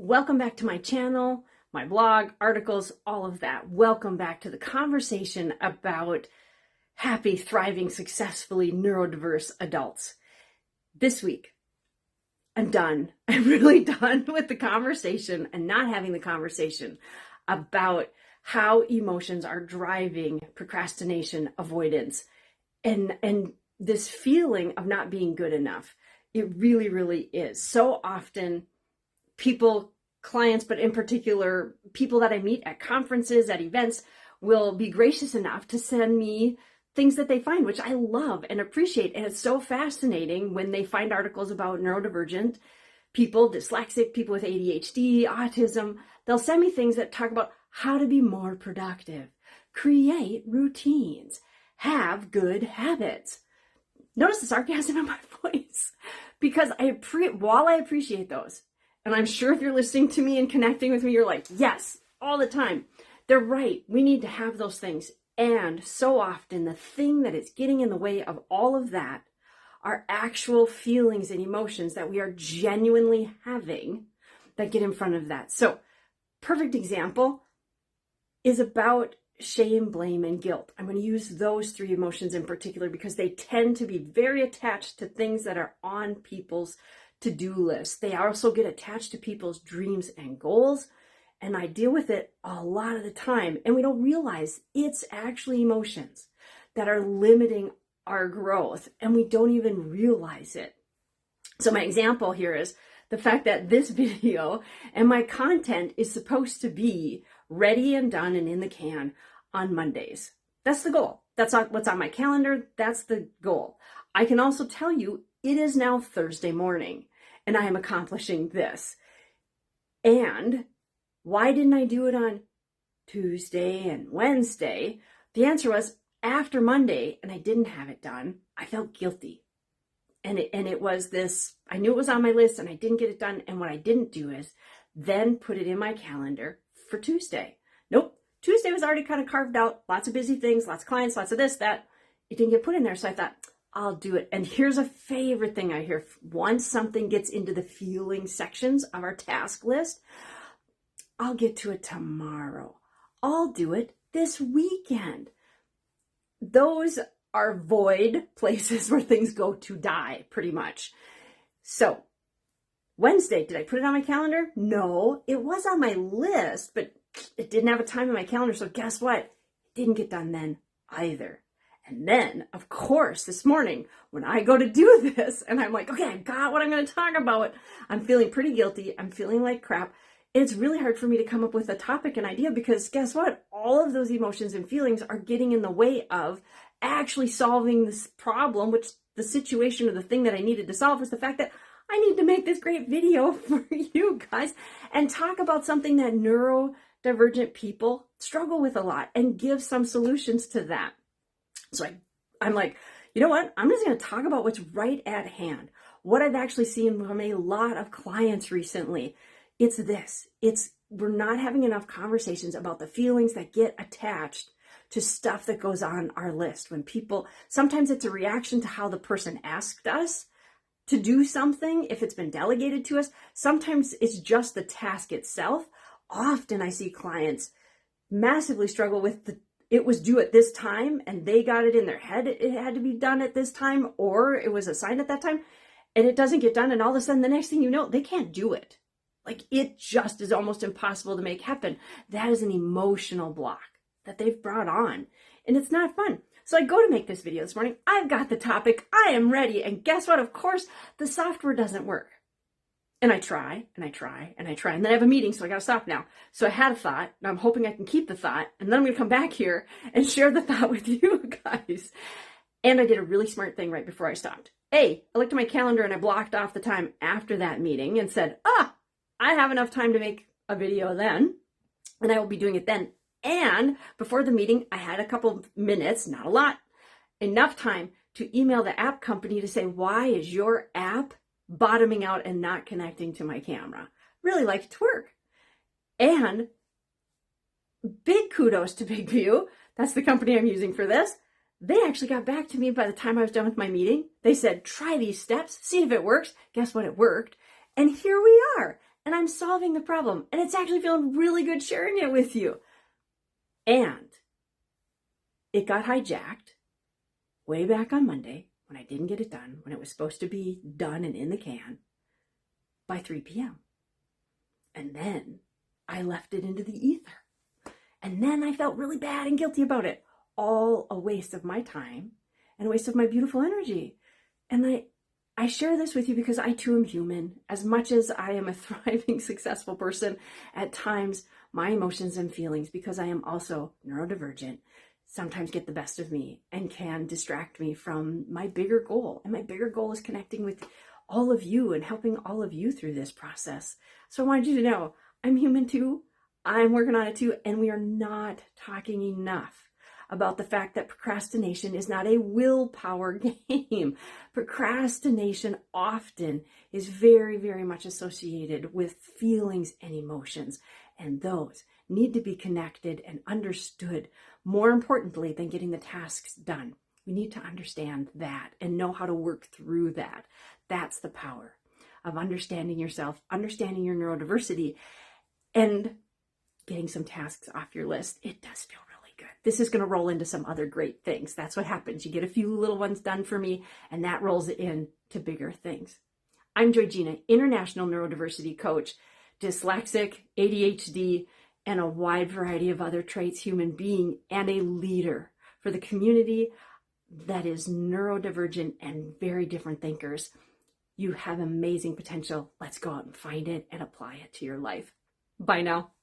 Welcome back to my channel, my blog, articles, all of that. Welcome back to the conversation about happy, thriving, successfully neurodiverse adults. This week, I'm done. I'm really done with the conversation and not having the conversation about how emotions are driving procrastination, avoidance, and this feeling of not being good enough. It really, really is. So often people, clients, but in particular, people that I meet at conferences, at events, will be gracious enough to send me things that they find, which I love and appreciate. And it's so fascinating when they find articles about neurodivergent people, dyslexic, people with ADHD, autism. They'll send me things that talk about how to be more productive, create routines, have good habits. Notice the sarcasm in my voice, because while I appreciate those, and I'm sure if you're listening to me and connecting with me, you're like, yes, all the time. They're right. We need to have those things. And so often the thing that is getting in the way of all of that are actual feelings and emotions that we are genuinely having that get in front of that. So, perfect example is about shame, blame, and guilt. I'm going to use those three emotions in particular because they tend to be very attached to things that are on people's to-do list. They also get attached to people's dreams and goals, and I deal with it a lot of the time, and we don't realize it's actually emotions that are limiting our growth, and we don't even realize it. So my example here is the fact that this video and my content is supposed to be ready and done and in the can on Mondays. That's the goal. That's what's on my calendar. That's the goal. I can also tell you it is now Thursday morning and I am accomplishing this. And why didn't I do it on Tuesday and Wednesday? The answer was after Monday and I didn't have it done, I felt guilty. And it was this, I knew it was on my list and I didn't get it done. And what I didn't do is then put it in my calendar for Tuesday. Nope. Tuesday was already kind of carved out. Lots of busy things, lots of clients, lots of this, that. It didn't get put in there. So I thought, I'll do it. And here's a favorite thing I hear. Once something gets into the feeling sections of our task list, I'll get to it tomorrow. I'll do it this weekend. Those are void places where things go to die, pretty much. So, Wednesday, did I put it on my calendar? No, it was on my list, but it didn't have a time in my calendar. So guess what? It didn't get done then either. And then, of course, this morning, when I go to do this, and I'm like, okay, I got what I'm going to talk about. I'm feeling pretty guilty. I'm feeling like crap. It's really hard for me to come up with a topic and idea because guess what? All of those emotions and feelings are getting in the way of actually solving this problem, which the situation or the thing that I needed to solve was the fact that I need to make this great video for you guys and talk about something that neurodivergent people struggle with a lot and give some solutions to that. So I'm like, you know what? I'm just going to talk about what's right at hand. What I've actually seen from a lot of clients recently. It's this. We're not having enough conversations about the feelings that get attached to stuff that goes on our list. When people, sometimes it's a reaction to how the person asked us to do something, if it's been delegated to us. Sometimes it's just the task itself. Often I see clients massively struggle with it was due at this time and they got it in their head it had to be done at this time, or it was assigned at that time and it doesn't get done, and all of a sudden the next thing you know, they can't do it. Like it just is almost impossible to make happen. That is an emotional block that they've brought on, and it's not fun. So I go to make this video this morning. I've got the topic. I am ready. And guess what? Of course, the software doesn't work. And I try, and I try, and I try. And then I have a meeting, so I got to stop now. So I had a thought, and I'm hoping I can keep the thought. And then I'm going to come back here and share the thought with you guys. And I did a really smart thing right before I stopped. I looked at my calendar, and I blocked off the time after that meeting and said, I have enough time to make a video then, and I will be doing it then. And before the meeting, I had a couple of minutes, not a lot, enough time to email the app company to say, why is your app bottoming out and not connecting to my camera? Really like it to work. And big kudos to Big View. That's the company I'm using for this. They actually got back to me by the time I was done with my meeting. They said, try these steps, see if it works. Guess what? It worked. And here we are. and I'm solving the problem, and it's actually feeling really good sharing it with you. And it got hijacked way back on Monday when I didn't get it done, when it was supposed to be done and in the can by 3 p.m. And then I left it into the ether. And then I felt really bad and guilty about it. All a waste of my time and a waste of my beautiful energy. And I share this with you because I too am human. As much as I am a thriving, successful person, at times my emotions and feelings, because I am also neurodivergent, sometimes get the best of me and can distract me from my bigger goal. And my bigger goal is connecting with all of you and helping all of you through this process. So I wanted you to know I'm human too. I'm working on it too. And we are not talking enough about the fact that procrastination is not a willpower game. Procrastination often is very, very much associated with feelings and emotions. And those need to be connected and understood more importantly than getting the tasks done. We need to understand that and know how to work through that. That's the power of understanding yourself, understanding your neurodiversity, and getting some tasks off your list. It does feel really good. This is going to roll into some other great things. That's what happens. You get a few little ones done for me, and that rolls it into bigger things. I'm Georgina, international neurodiversity coach, dyslexic, ADHD, and a wide variety of other traits, human being, and a leader for the community that is neurodivergent and very different thinkers. You have amazing potential. Let's go out and find it and apply it to your life. Bye now.